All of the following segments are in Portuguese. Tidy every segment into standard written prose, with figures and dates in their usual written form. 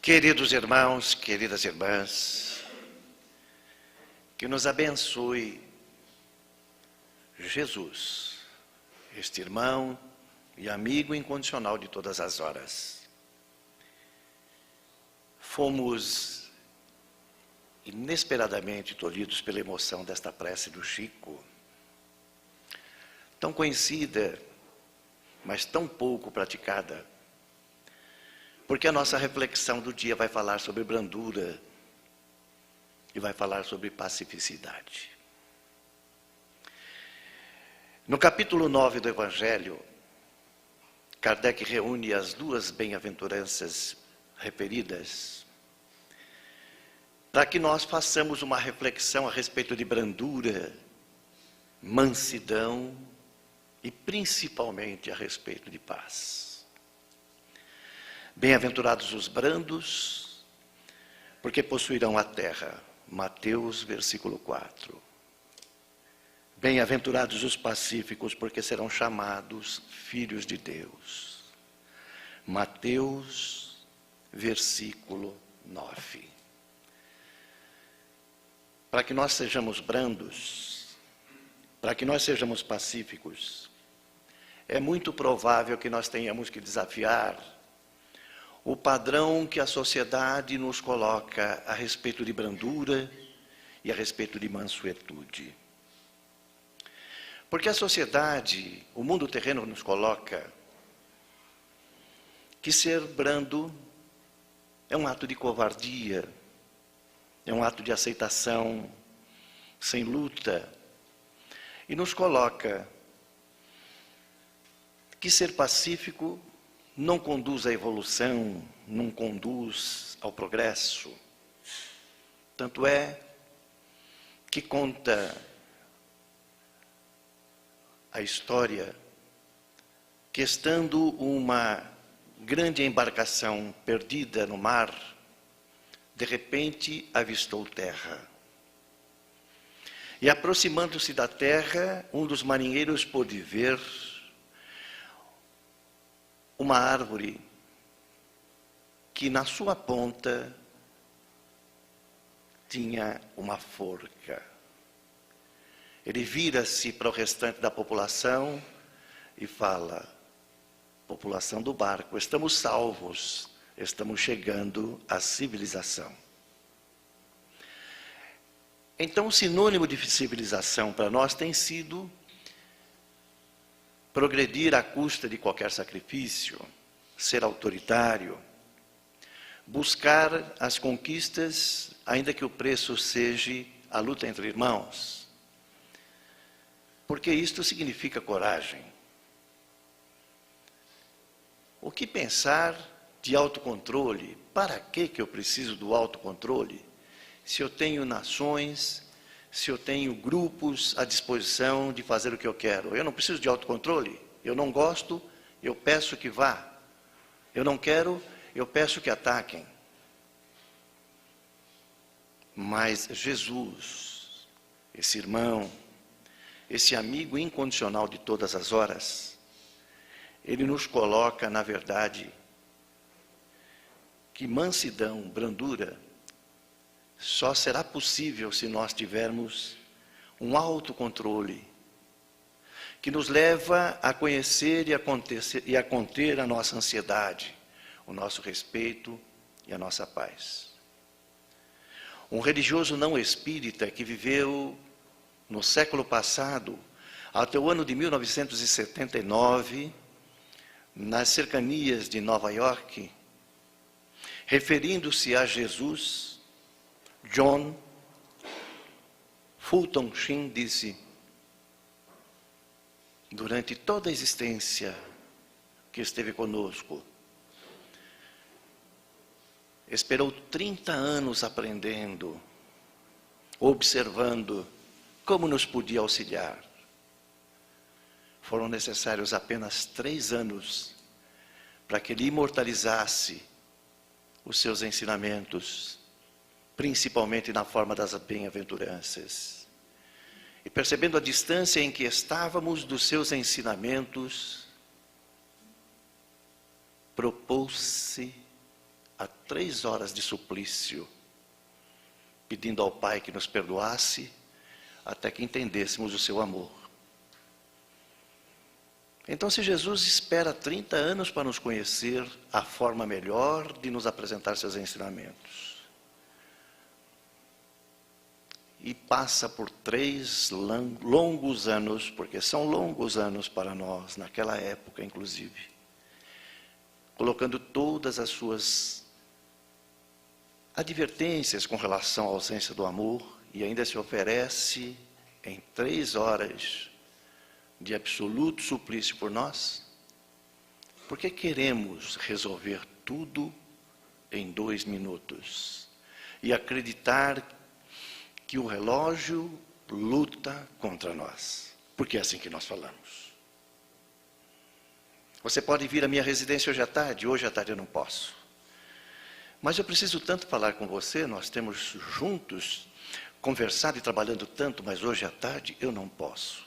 Queridos irmãos, queridas irmãs, que nos abençoe Jesus, este irmão e amigo incondicional de todas as horas. Fomos inesperadamente tolhidos pela emoção desta prece do Chico, tão conhecida, mas tão pouco praticada, porque a nossa reflexão do dia vai falar sobre brandura e vai falar sobre pacificidade. No capítulo 9 do Evangelho, Kardec reúne as duas bem-aventuranças referidas para que nós façamos uma reflexão a respeito de brandura, mansidão e principalmente a respeito de paz. Bem-aventurados os brandos, porque possuirão a terra. Mateus, versículo 4. Bem-aventurados os pacíficos, porque serão chamados filhos de Deus. Mateus, versículo 9. Para que nós sejamos brandos, para que nós sejamos pacíficos, é muito provável que nós tenhamos que desafiar o padrão que a sociedade nos coloca a respeito de brandura e a respeito de mansuetude. Porque a sociedade, o mundo terreno nos coloca que ser brando é um ato de covardia, é um ato de aceitação sem luta, e nos coloca que ser pacífico não conduz à evolução, não conduz ao progresso. Tanto é que conta a história que, estando uma grande embarcação perdida no mar, de repente avistou terra. E aproximando-se da terra, um dos marinheiros pôde ver uma árvore que na sua ponta tinha uma forca. Ele vira-se para o restante da população e fala: população do barco, estamos salvos, estamos chegando à civilização. Então, o sinônimo de civilização para nós tem sido progredir à custa de qualquer sacrifício, ser autoritário, buscar as conquistas, ainda que o preço seja a luta entre irmãos. Porque isto significa coragem. O que pensar de autocontrole? Para que eu preciso do autocontrole? Se eu tenho nações, se eu tenho grupos à disposição de fazer o que eu quero. Eu não preciso de autocontrole. Eu não gosto, eu peço que vá. Eu não quero, eu peço que ataquem. Mas Jesus, esse irmão, esse amigo incondicional de todas as horas, ele nos coloca, na verdade, que mansidão, brandura, só será possível se nós tivermos um autocontrole que nos leva a conhecer e a conter a nossa ansiedade, o nosso respeito e a nossa paz. Um religioso não espírita que viveu no século passado, até o ano de 1979, nas cercanias de Nova York, referindo-se a Jesus, John Fulton Sheen disse: durante toda a existência que esteve conosco, esperou 30 anos aprendendo, observando como nos podia auxiliar. Foram necessários apenas 3 anos para que ele imortalizasse os seus ensinamentos, principalmente na forma das bem-aventuranças. E percebendo a distância em que estávamos dos seus ensinamentos, propôs-se a 3 horas de suplício, pedindo ao Pai que nos perdoasse, até que entendêssemos o seu amor. Então, se Jesus espera 30 anos para nos conhecer, a forma melhor de nos apresentar seus ensinamentos, e passa por 3 longos anos, porque são longos anos para nós, naquela época inclusive, colocando todas as suas advertências com relação à ausência do amor, e ainda se oferece em 3 horas de absoluto suplício por nós, porque queremos resolver tudo em 2 minutos e acreditar que o relógio luta contra nós, porque é assim que nós falamos. Você pode vir à minha residência hoje à tarde eu não posso. Mas eu preciso tanto falar com você, nós temos juntos conversado e trabalhando tanto, mas hoje à tarde eu não posso.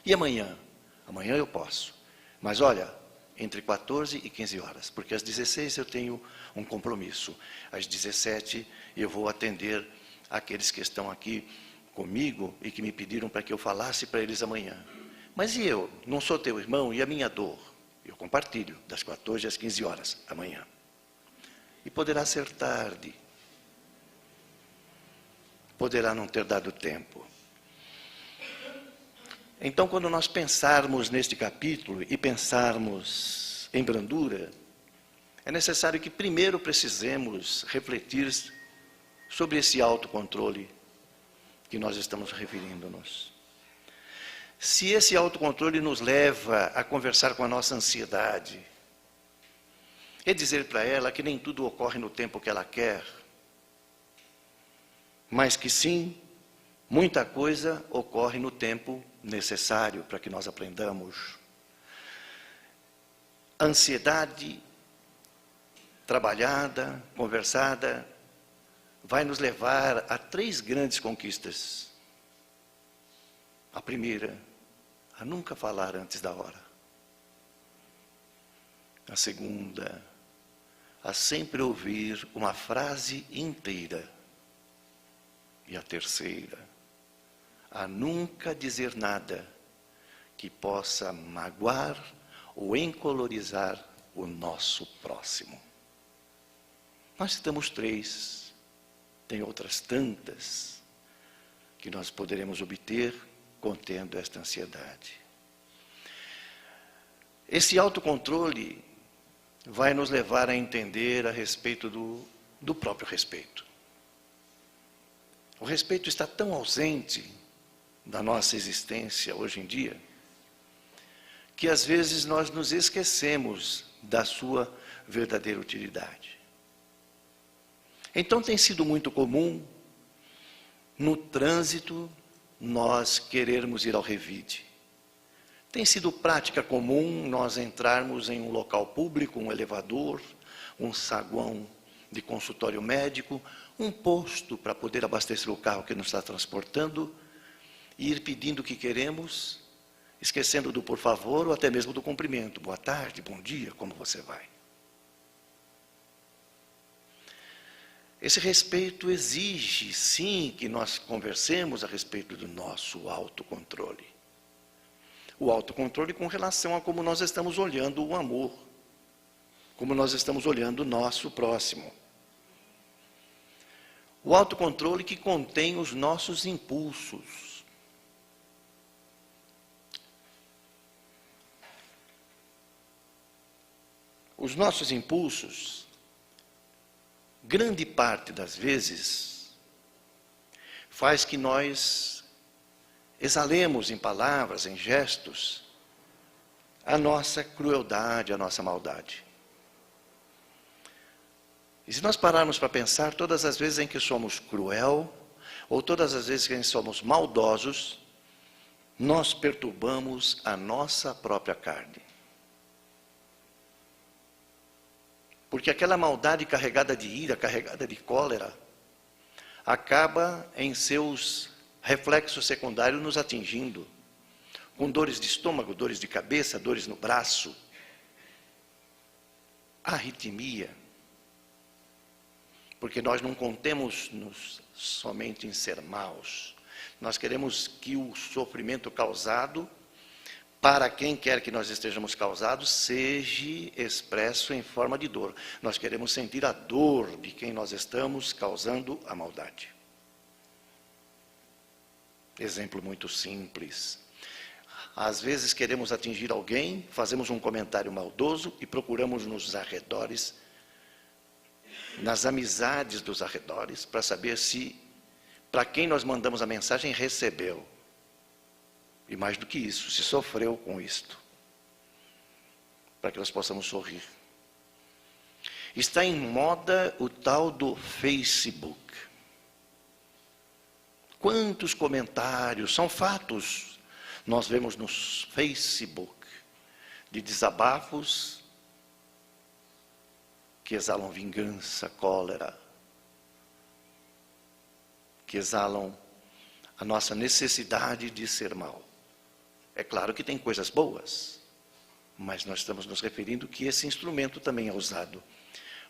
E amanhã? Amanhã eu posso. Mas olha, entre 14 e 15 horas, porque às 16 eu tenho um compromisso. Às 17 eu vou atender aqueles que estão aqui comigo e que me pediram para que eu falasse para eles amanhã. Mas e eu? Não sou teu irmão? E a minha dor? Eu compartilho das 14 às 15 horas, amanhã. E poderá ser tarde. Poderá não ter dado tempo. Então, quando nós pensarmos neste capítulo e pensarmos em brandura, é necessário que primeiro precisemos refletir sobre esse autocontrole que nós estamos referindo-nos. Se esse autocontrole nos leva a conversar com a nossa ansiedade, é dizer para ela que nem tudo ocorre no tempo que ela quer, mas que sim, muita coisa ocorre no tempo necessário para que nós aprendamos. A ansiedade trabalhada, conversada, vai nos levar a 3 grandes conquistas. A primeira, a nunca falar antes da hora. A segunda, a sempre ouvir uma frase inteira. E a terceira, a nunca dizer nada que possa magoar ou encolorizar o nosso próximo. Nós citamos 3. Tem outras tantas que nós poderemos obter contendo esta ansiedade. Esse autocontrole vai nos levar a entender a respeito do próprio respeito. O respeito está tão ausente da nossa existência hoje em dia, que às vezes nós nos esquecemos da sua verdadeira utilidade. Então tem sido muito comum, no trânsito, nós querermos ir ao revide. Tem sido prática comum nós entrarmos em um local público, um elevador, um saguão de consultório médico, um posto para poder abastecer o carro que nos está transportando, e ir pedindo o que queremos, esquecendo do por favor ou até mesmo do cumprimento. Boa tarde, bom dia, como você vai? Esse respeito exige, sim, que nós conversemos a respeito do nosso autocontrole. O autocontrole com relação a como nós estamos olhando o amor, como nós estamos olhando o nosso próximo. O autocontrole que contém os nossos impulsos. Os nossos impulsos, grande parte das vezes, faz que nós exalemos em palavras, em gestos, a nossa crueldade, a nossa maldade. E se nós pararmos para pensar, todas as vezes em que somos cruel, ou todas as vezes em que somos maldosos, nós perturbamos a nossa própria carne. Porque aquela maldade carregada de ira, carregada de cólera, acaba em seus reflexos secundários nos atingindo, com dores de estômago, dores de cabeça, dores no braço, arritmia, Porque nós não contemos somente em ser maus. Nós queremos que o sofrimento causado, para quem quer que nós estejamos causados, seja expresso em forma de dor. Nós queremos sentir a dor de quem nós estamos causando a maldade. Exemplo muito simples. Às vezes queremos atingir alguém, fazemos um comentário maldoso e procuramos nos arredores, nas amizades dos arredores, para saber se, para quem nós mandamos a mensagem, recebeu. E mais do que isso, se sofreu com isto. Para que nós possamos sorrir. Está em moda o tal do Facebook. Quantos comentários, são fatos, nós vemos no Facebook, de desabafos que exalam vingança, cólera, que exalam a nossa necessidade de ser mal. É claro que tem coisas boas, mas nós estamos nos referindo que esse instrumento também é usado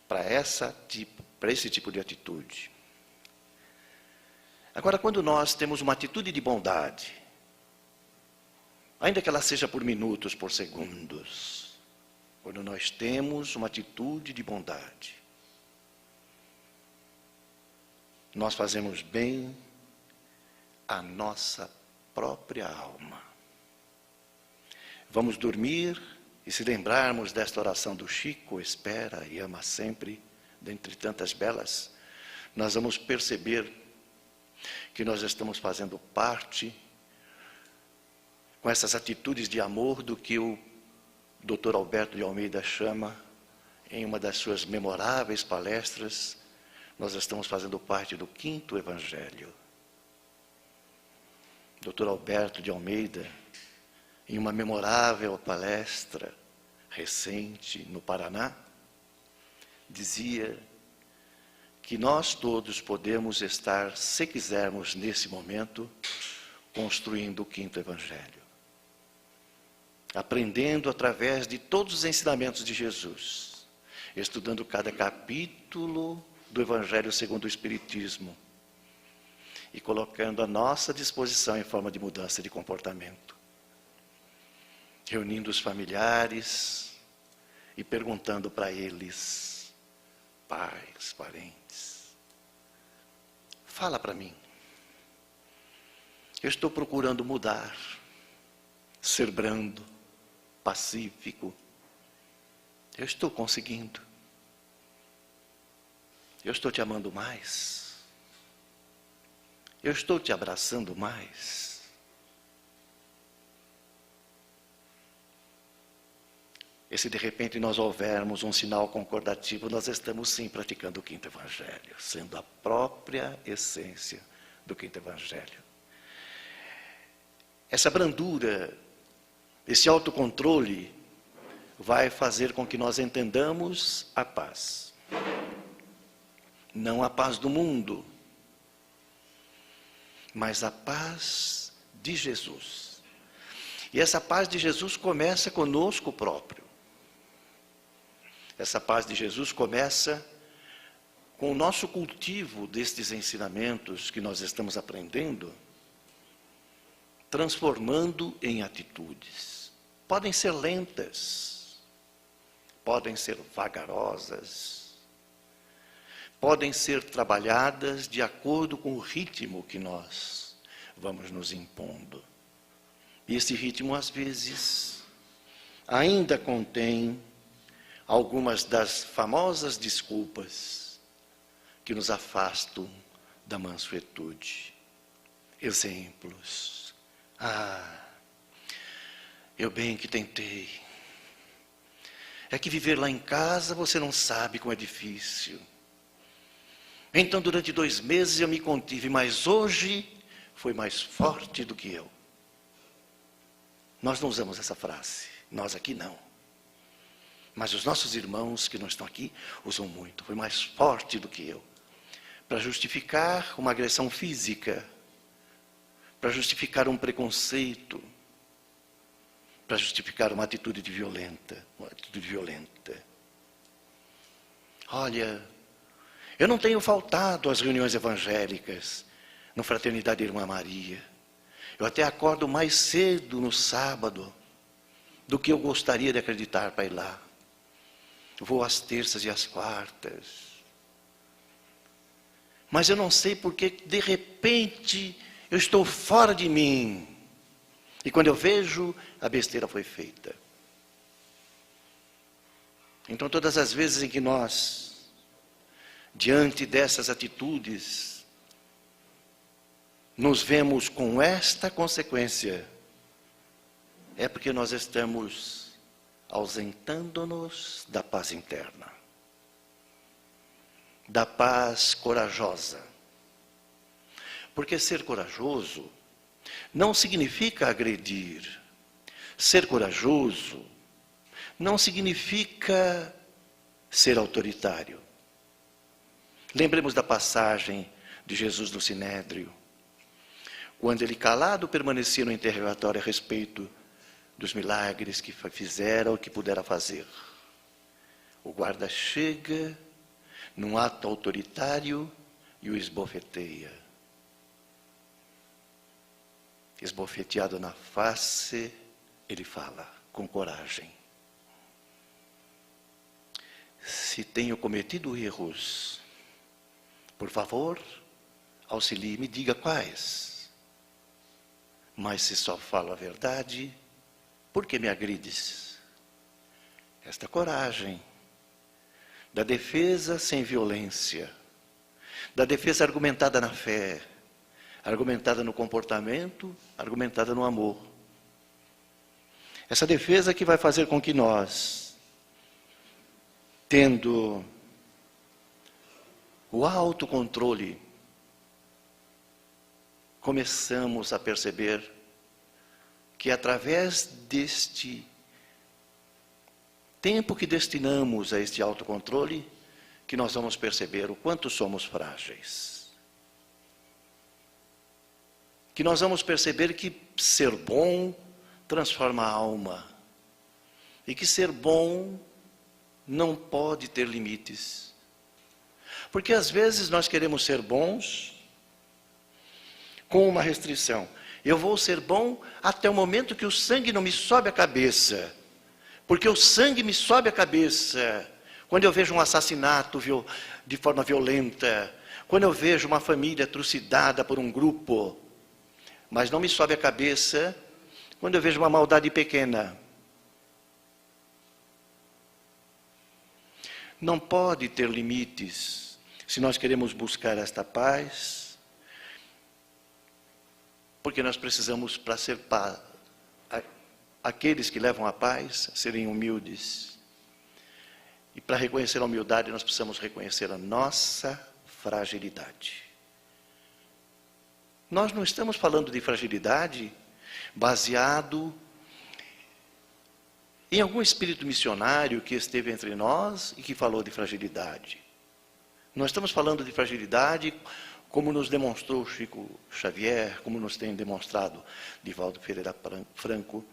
para esse tipo de atitude. Agora, quando nós temos uma atitude de bondade, ainda que ela seja por minutos, por segundos, quando nós temos uma atitude de bondade, nós fazemos bem à nossa própria alma. Vamos dormir e se lembrarmos desta oração do Chico, espera e ama sempre, dentre tantas belas, nós vamos perceber que nós estamos fazendo parte, com essas atitudes de amor, do que o Dr. Alberto de Almeida chama, em uma das suas memoráveis palestras, nós estamos fazendo parte do 5º Evangelho. Dr. Alberto de Almeida, em uma memorável palestra recente no Paraná, dizia que nós todos podemos estar, se quisermos, nesse momento, construindo o 5º Evangelho. Aprendendo através de todos os ensinamentos de Jesus, estudando cada capítulo do Evangelho segundo o Espiritismo e colocando à nossa disposição em forma de mudança de comportamento. Reunindo os familiares e perguntando para eles, pais, parentes, fala para mim, eu estou procurando mudar, ser brando, pacífico, eu estou conseguindo, eu estou te amando mais, eu estou te abraçando mais. E se de repente nós houvermos um sinal concordativo, nós estamos sim praticando o 5º Evangelho, sendo a própria essência do 5º Evangelho. Essa brandura, esse autocontrole, vai fazer com que nós entendamos a paz. Não a paz do mundo, mas a paz de Jesus. E essa paz de Jesus começa conosco próprio. Essa paz de Jesus começa com o nosso cultivo destes ensinamentos que nós estamos aprendendo, transformando em atitudes. Podem ser lentas, podem ser vagarosas, podem ser trabalhadas de acordo com o ritmo que nós vamos nos impondo. E esse ritmo, às vezes, ainda contém algumas das famosas desculpas que nos afastam da mansuetude. Exemplos. Eu bem que tentei. É que viver lá em casa você não sabe como é difícil. Então durante 2 meses eu me contive, mas hoje foi mais forte do que eu. Nós não usamos essa frase, nós aqui não. Mas os nossos irmãos que não estão aqui usam muito. Foi mais forte do que eu. Para justificar uma agressão física. Para justificar um preconceito. Para justificar uma atitude violenta. Olha, Eu não tenho faltado às reuniões evangélicas, no Fraternidade Irmã Maria. Eu até acordo mais cedo no sábado do que eu gostaria de acreditar para ir lá. Vou às terças e às quartas. Mas eu não sei porque, de repente, eu estou fora de mim. E quando eu vejo, a besteira foi feita. Então, todas as vezes em que nós, diante dessas atitudes, nos vemos com esta consequência, é porque nós estamos ausentando-nos da paz interna, da paz corajosa. Porque ser corajoso não significa agredir. Ser corajoso não significa ser autoritário. Lembremos da passagem de Jesus no Sinédrio, quando ele calado permanecia no interrogatório a respeito dos milagres que fizeram ou que pudera fazer. O guarda chega num ato autoritário e o esbofeteia. Esbofeteado na face, ele fala com coragem: se tenho cometido erros, por favor, auxilie-me, diga quais. Mas se só falo a verdade, por que me agrides? Esta coragem da defesa sem violência, da defesa argumentada na fé, argumentada no comportamento, argumentada no amor. Essa defesa que vai fazer com que nós, tendo o autocontrole, começamos a perceber que através deste tempo que destinamos a este autocontrole, que nós vamos perceber o quanto somos frágeis. Que nós vamos perceber que ser bom transforma a alma. E que ser bom não pode ter limites. Porque às vezes nós queremos ser bons com uma restrição. Eu vou ser bom até o momento que o sangue não me sobe a cabeça. Porque o sangue me sobe a cabeça quando eu vejo um assassinato de forma violenta, quando eu vejo uma família trucidada por um grupo. Mas não me sobe a cabeça quando eu vejo uma maldade pequena. Não pode ter limites se nós queremos buscar esta paz, porque nós precisamos, para ser paz, aqueles que levam a paz, serem humildes. E para reconhecer a humildade, nós precisamos reconhecer a nossa fragilidade. Nós não estamos falando de fragilidade baseado em algum espírito missionário que esteve entre nós e que falou de fragilidade. Nós estamos falando de fragilidade como nos demonstrou Chico Xavier, como nos tem demonstrado Divaldo Pereira Franco.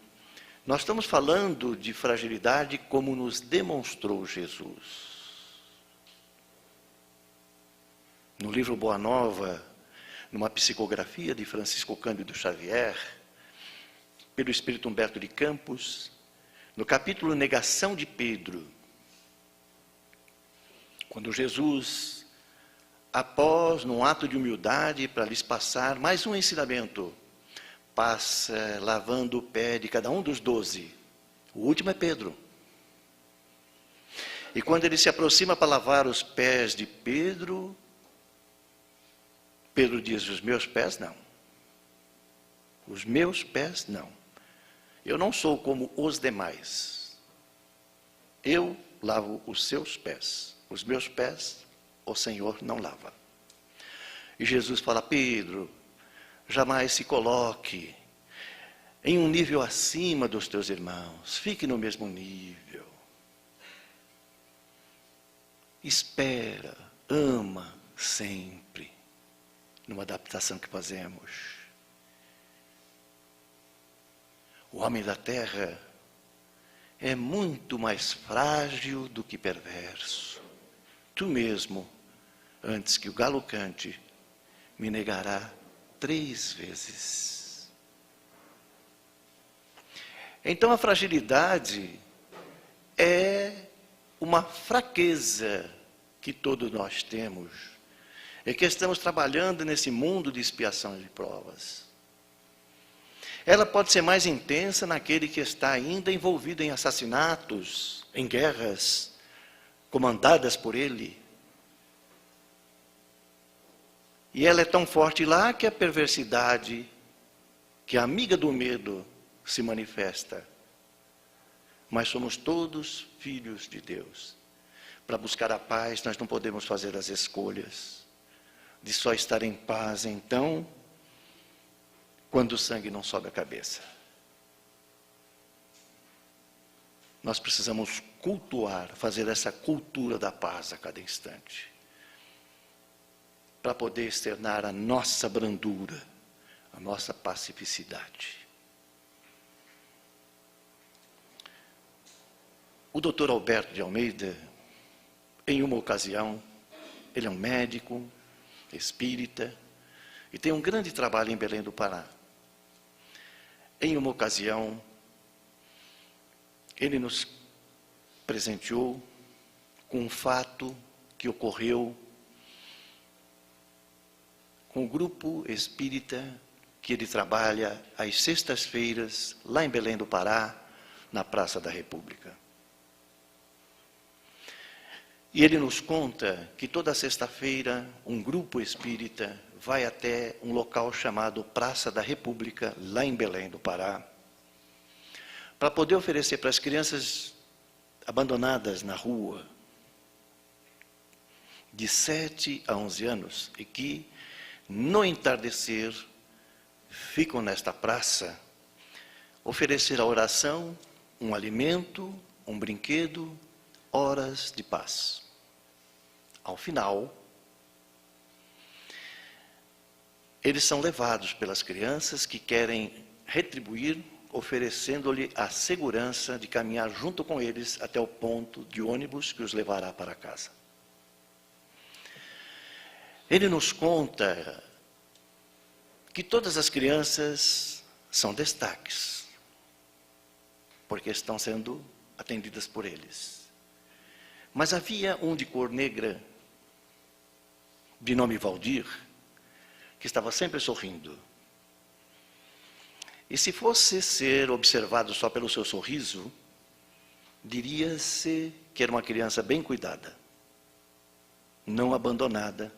Nós estamos falando de fragilidade como nos demonstrou Jesus. No livro Boa Nova, numa psicografia de Francisco Cândido Xavier, pelo Espírito Humberto de Campos, no capítulo Negação de Pedro, quando Jesus, após, num ato de humildade, para lhes passar mais um ensinamento, passa lavando o pé de cada um dos 12. O último é Pedro. E quando ele se aproxima para lavar os pés de Pedro, Pedro diz: os meus pés não. Os meus pés não. Eu não sou como os demais. Eu lavo os seus pés. Os meus pés, o Senhor não lava. E Jesus fala: Pedro, jamais se coloque em um nível acima dos teus irmãos. Fique no mesmo nível. Espera, ama sempre, numa adaptação que fazemos. O homem da terra é muito mais frágil do que perverso. Tu mesmo antes que o galo cante, me negará 3 vezes. Então a fragilidade é uma fraqueza que todos nós temos, é que estamos trabalhando nesse mundo de expiação de provas. Ela pode ser mais intensa naquele que está ainda envolvido em assassinatos, em guerras, comandadas por ele. E ela é tão forte lá que a perversidade, que é amiga do medo, se manifesta. Mas somos todos filhos de Deus. Para buscar a paz, nós não podemos fazer as escolhas de só estar em paz, então, quando o sangue não sobe a cabeça. Nós precisamos cultuar, fazer essa cultura da paz a cada instante, para poder externar a nossa brandura, a nossa pacificidade. O Dr. Alberto de Almeida, em uma ocasião, ele é um médico, espírita, e tem um grande trabalho em Belém do Pará. Em uma ocasião, ele nos presenteou com um fato que ocorreu com o grupo espírita que ele trabalha às sextas-feiras, lá em Belém do Pará, na Praça da República. E ele nos conta que toda sexta-feira um grupo espírita vai até um local chamado Praça da República, lá em Belém do Pará, para poder oferecer para as crianças abandonadas na rua, de 7 a 11 anos, e que, no entardecer, ficam nesta praça, oferecer a oração, um alimento, um brinquedo, horas de paz. Ao final, eles são levados pelas crianças que querem retribuir, oferecendo-lhe a segurança de caminhar junto com eles até o ponto de ônibus que os levará para casa. Ele nos conta que todas as crianças são destaques, porque estão sendo atendidas por eles. Mas havia um de cor negra, de nome Valdir, que estava sempre sorrindo. E se fosse ser observado só pelo seu sorriso, diria-se que era uma criança bem cuidada, não abandonada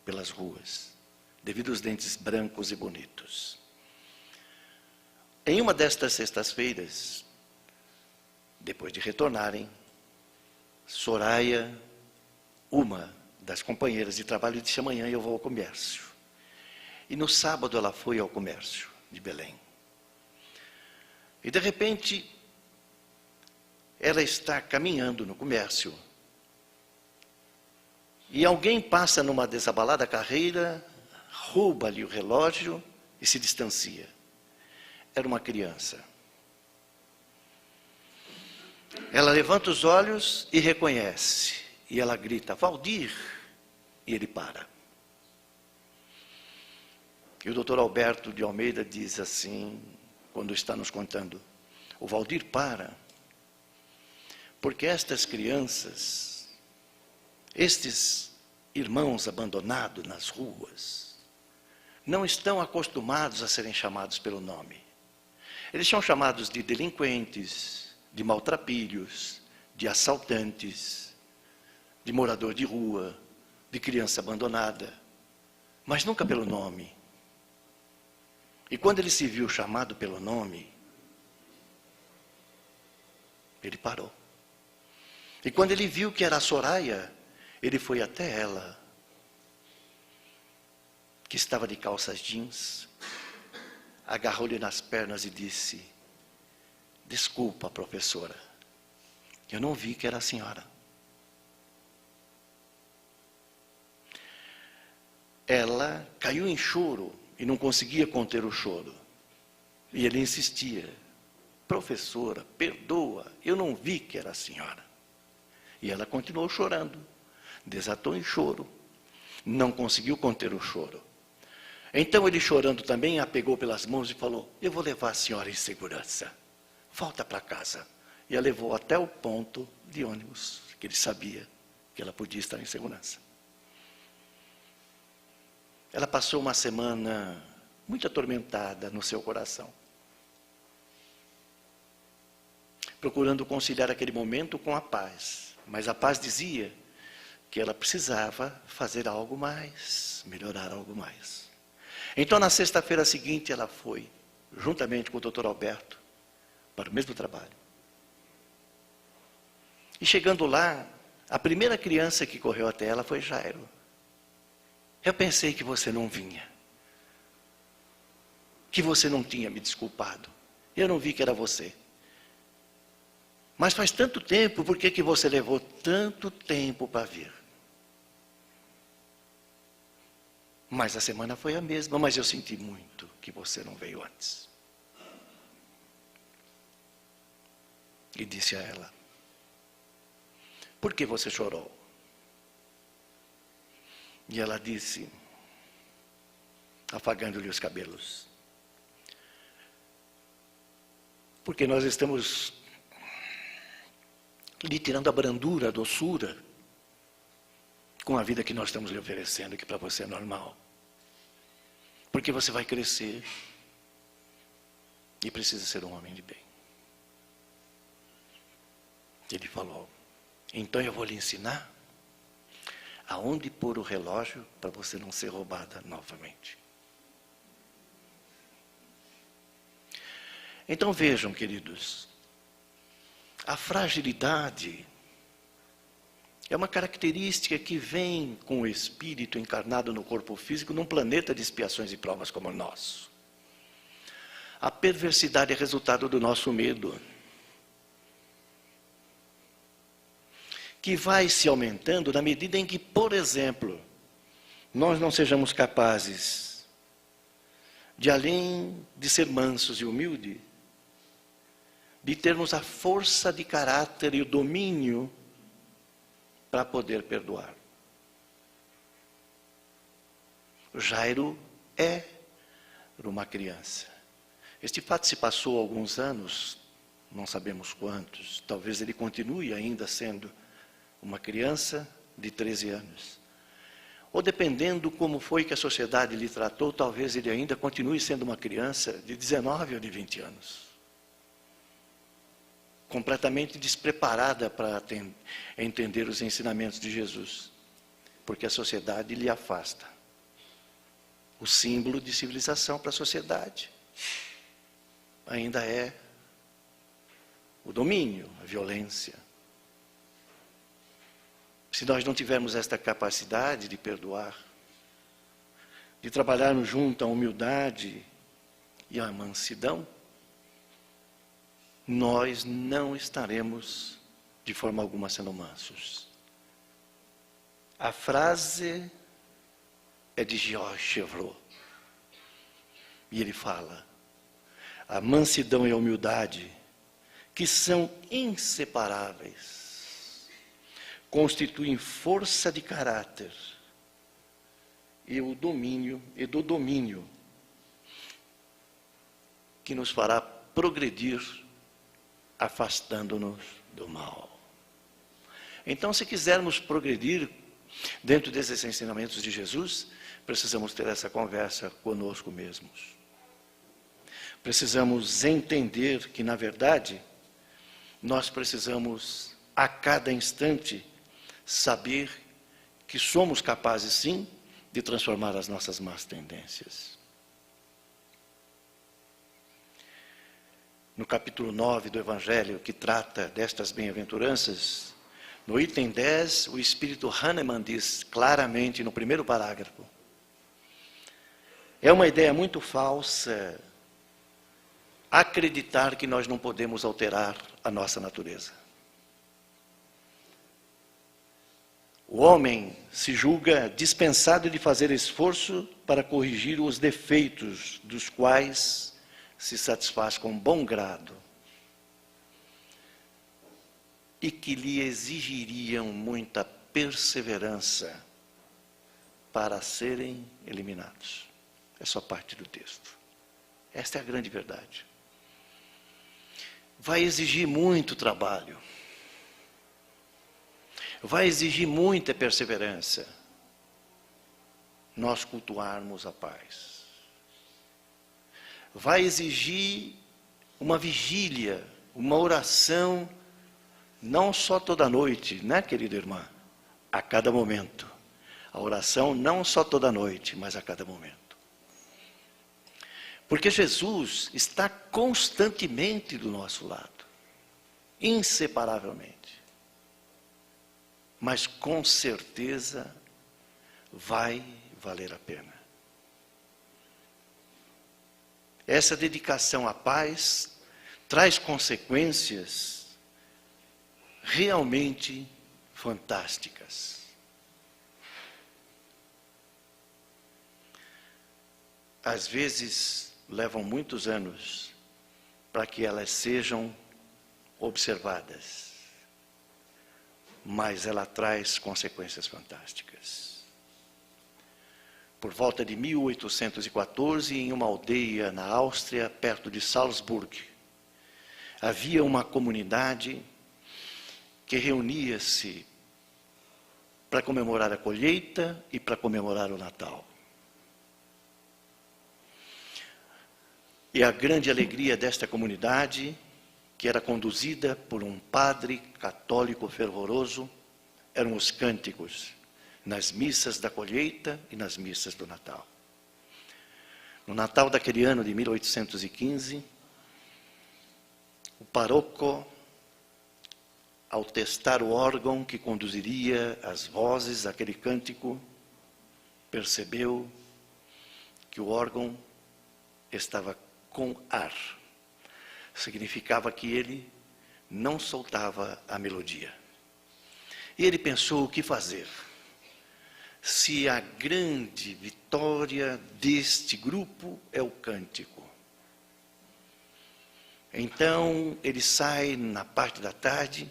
pelas ruas, devido aos dentes brancos e bonitos. Em uma destas sextas-feiras, depois de retornarem, Soraya, uma das companheiras de trabalho, disse: amanhã eu vou ao comércio. E no sábado ela foi ao comércio de Belém. E de repente, ela está caminhando no comércio. E alguém passa numa desabalada carreira, rouba-lhe o relógio e se distancia. Era uma criança. Ela levanta os olhos e reconhece. E ela grita: Valdir! E ele para. E o doutor Alberto de Almeida diz assim, quando está nos contando: o Valdir para, porque estas crianças, estes irmãos abandonados nas ruas, não estão acostumados a serem chamados pelo nome. Eles são chamados de delinquentes, de maltrapilhos, de assaltantes, de morador de rua, de criança abandonada, mas nunca pelo nome. E quando ele se viu chamado pelo nome, ele parou. E quando ele viu que era a Soraya, ele foi até ela, que estava de calças jeans, agarrou-lhe nas pernas e disse: desculpa, professora, eu não vi que era a senhora. Ela caiu em choro e não conseguia conter o choro. E ele insistia: professora, perdoa, eu não vi que era a senhora. E ela continuou chorando, desatou em choro, não conseguiu conter o choro. Então ele, chorando também, a pegou pelas mãos e falou: eu vou levar a senhora em segurança. Volta para casa. E a levou até o ponto de ônibus, que ele sabia que ela podia estar em segurança. Ela passou uma semana muito atormentada no seu coração, procurando conciliar aquele momento com a paz. Mas a paz dizia que ela precisava fazer algo mais, melhorar algo mais. Então, na sexta-feira seguinte, ela foi, juntamente com o doutor Alberto, para o mesmo trabalho. E chegando lá, a primeira criança que correu até ela foi Jairo. Eu pensei que você não vinha, que você não tinha me desculpado. Eu não vi que era você. Mas faz tanto tempo, por que você levou tanto tempo para vir? Mas a semana foi a mesma, mas eu senti muito que você não veio antes. E disse a ela: por que você chorou? E ela disse, afagando-lhe os cabelos: porque nós estamos lhe tirando a brandura, a doçura, com a vida que nós estamos lhe oferecendo, que para você é normal. Porque você vai crescer e precisa ser um homem de bem. Ele falou: então eu vou lhe ensinar aonde pôr o relógio para você não ser roubada novamente. Então vejam, queridos, a fragilidade é uma característica que vem com o espírito encarnado no corpo físico num planeta de expiações e provas como o nosso. A perversidade é resultado do nosso medo, que vai se aumentando na medida em que, por exemplo, nós não sejamos capazes de, além de ser mansos e humildes, de termos a força de caráter e o domínio para poder perdoar. Jairo era uma criança. Este fato se passou há alguns anos, não sabemos quantos, talvez ele continue ainda sendo uma criança de 13 anos. Ou dependendo como foi que a sociedade lhe tratou, talvez ele ainda continue sendo uma criança de 19 ou de 20 anos. Completamente despreparada para entender os ensinamentos de Jesus. Porque a sociedade lhe afasta. O símbolo de civilização para a sociedade ainda é o domínio, a violência. Se nós não tivermos esta capacidade de perdoar, de trabalharmos junto à humildade e à mansidão, nós não estaremos de forma alguma sendo mansos. A frase é de Georges Chevreul. E ele fala: a mansidão e a humildade, que são inseparáveis, constituem força de caráter e do domínio que nos fará progredir, afastando-nos do mal. Então, se quisermos progredir dentro desses ensinamentos de Jesus, precisamos ter essa conversa conosco mesmos. Precisamos entender que, na verdade, nós precisamos, a cada instante, saber que somos capazes, sim, de transformar as nossas más tendências. No capítulo 9 do Evangelho, que trata destas bem-aventuranças, no item 10, o Espírito Hahnemann diz claramente no primeiro parágrafo: é uma ideia muito falsa acreditar que nós não podemos alterar a nossa natureza. O homem se julga dispensado de fazer esforço para corrigir os defeitos dos quais se satisfaz com bom grado e que lhe exigiriam muita perseverança para serem eliminados. É só parte do texto. Esta é a grande verdade. Vai exigir muito trabalho. Vai exigir muita perseverança nós cultuarmos a paz. Vai exigir uma vigília, uma oração, não só toda noite, né, querida irmã? A cada momento. A oração não só toda noite, mas a cada momento. Porque Jesus está constantemente do nosso lado, inseparavelmente. Mas com certeza vai valer a pena. Essa dedicação à paz traz consequências realmente fantásticas. Às vezes levam muitos anos para que elas sejam observadas, mas ela traz consequências fantásticas. Por volta de 1814, em uma aldeia na Áustria, perto de Salzburg, havia uma comunidade que reunia-se para comemorar a colheita e para comemorar o Natal. E a grande alegria desta comunidade, que era conduzida por um padre católico fervoroso, eram os cânticos nas missas da colheita e nas missas do Natal. No Natal daquele ano de 1815, o pároco, ao testar o órgão que conduziria as vozes daquele cântico, percebeu que o órgão estava com ar. Significava que ele não soltava a melodia. E ele pensou o que fazer. Se a grande vitória deste grupo é o cântico. Então ele sai na parte da tarde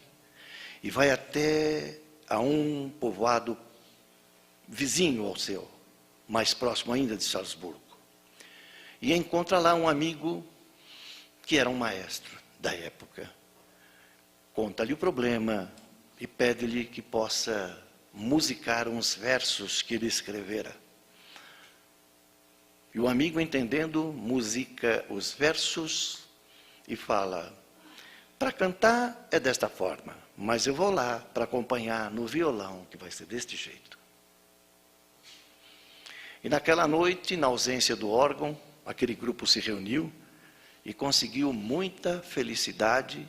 e vai até a um povoado vizinho ao seu, mais próximo ainda de Salzburgo. E encontra lá um amigo que era um maestro da época. Conta-lhe o problema e pede-lhe que possa musicar uns versos que ele escrevera. E o amigo, entendendo, musica os versos e fala: para cantar é desta forma, mas eu vou lá para acompanhar no violão, que vai ser deste jeito. E naquela noite, na ausência do órgão, aquele grupo se reuniu e conseguiu muita felicidade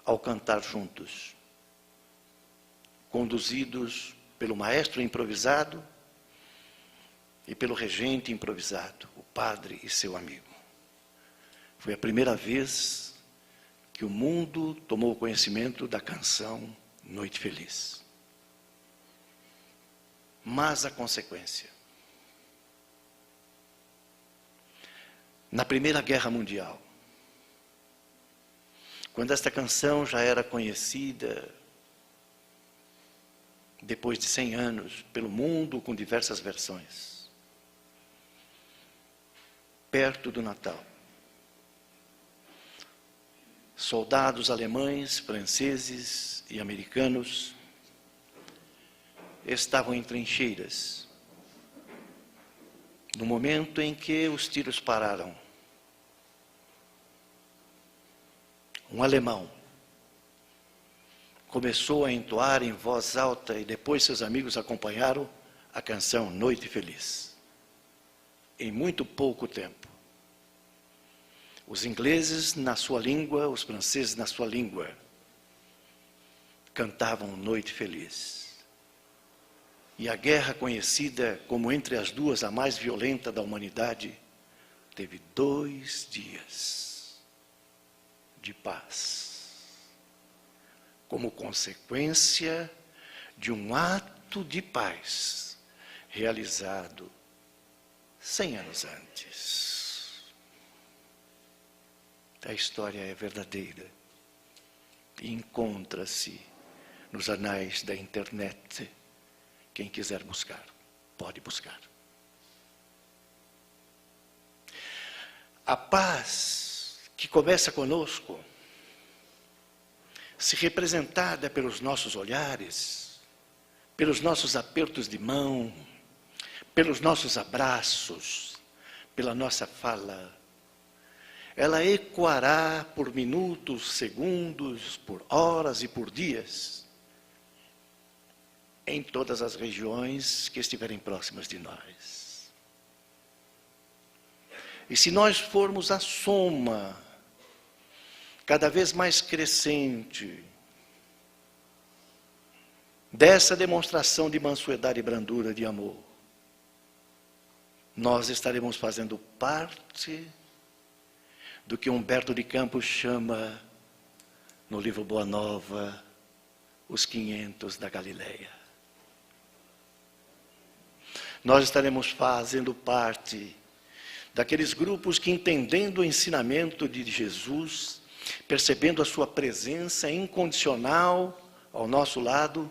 ao cantar juntos, conduzidos pelo maestro improvisado e pelo regente improvisado, o padre e seu amigo. Foi a primeira vez que o mundo tomou conhecimento da canção Noite Feliz. Mas a consequência. Na Primeira Guerra Mundial, quando esta canção já era conhecida, depois de 100 anos, pelo mundo com diversas versões, perto do Natal, soldados alemães, franceses e americanos estavam em trincheiras. No momento em que os tiros pararam, um alemão começou a entoar em voz alta e depois seus amigos acompanharam a canção Noite Feliz. Em muito pouco tempo, os ingleses na sua língua, os franceses na sua língua, cantavam Noite Feliz. E a guerra conhecida como entre as duas a mais violenta da humanidade, teve 2 dias de paz, como consequência de um ato de paz realizado 100 anos antes. A história é verdadeira e encontra-se nos anais da internet Quem quiser buscar, pode buscar. A paz que começa conosco, se representada pelos nossos olhares, pelos nossos apertos de mão, pelos nossos abraços, pela nossa fala, ela ecoará por minutos, segundos, por horas e por dias, em todas as regiões que estiverem próximas de nós. E se nós formos a soma, cada vez mais crescente, dessa demonstração de mansuedade e brandura de amor, nós estaremos fazendo parte do que Humberto de Campos chama, no livro Boa Nova, os 500 da Galileia. Nós estaremos fazendo parte daqueles grupos que, entendendo o ensinamento de Jesus, percebendo a sua presença incondicional ao nosso lado,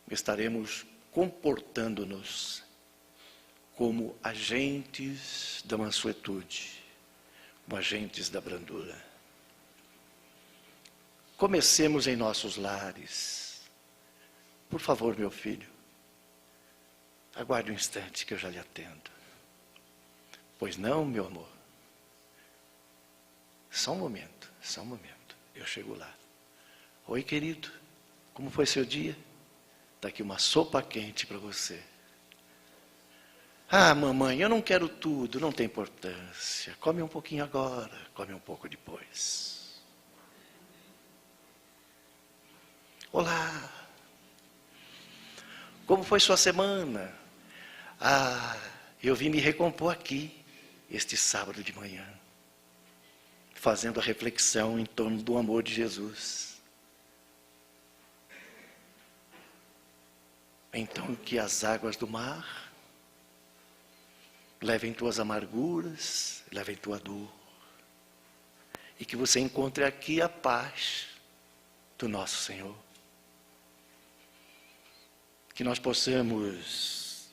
estaremos comportando-nos como agentes da mansuetude, como agentes da brandura. Comecemos em nossos lares. Por favor, meu filho, aguarde um instante que eu já lhe atendo. Pois não, meu amor? Só um momento, eu chego lá. Oi, querido, como foi seu dia? Está aqui uma sopa quente para você. Ah, mamãe, eu não quero tudo, não tem importância. Come um pouquinho agora, come um pouco depois. Olá, como foi sua semana? Ah, eu vim me recompor aqui, este sábado de manhã, fazendo a reflexão em torno do amor de Jesus. Então que as águas do mar levem tuas amarguras, levem tua dor, e que você encontre aqui a paz do nosso Senhor. Que nós possamos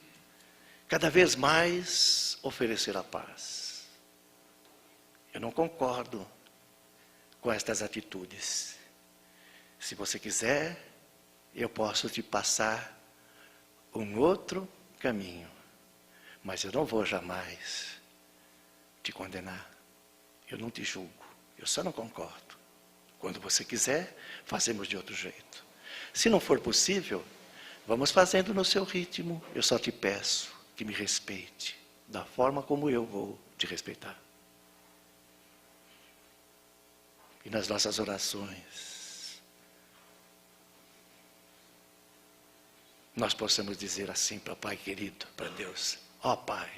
cada vez mais oferecer a paz. Eu não concordo com estas atitudes. Se você quiser, eu posso te passar um outro caminho, mas eu não vou jamais te condenar. Eu não te julgo, eu só não concordo. Quando você quiser, fazemos de outro jeito. Se não for possível, vamos fazendo no seu ritmo. Eu só te peço que me respeite da forma como eu vou te respeitar. E nas nossas orações, nós possamos dizer assim para o Pai querido, para Deus: ó Pai,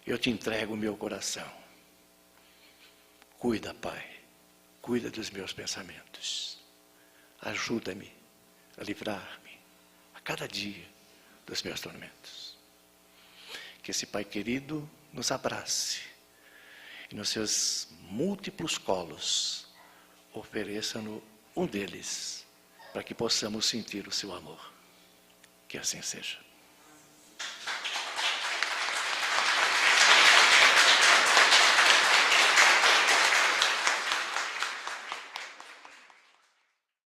eu te entrego o meu coração. Cuida, Pai, cuida dos meus pensamentos. Ajuda-me a livrar-me a cada dia dos meus tormentos. Que esse Pai querido nos abrace e nos seus múltiplos colos ofereça-nos um deles, para que possamos sentir o seu amor. Que assim seja.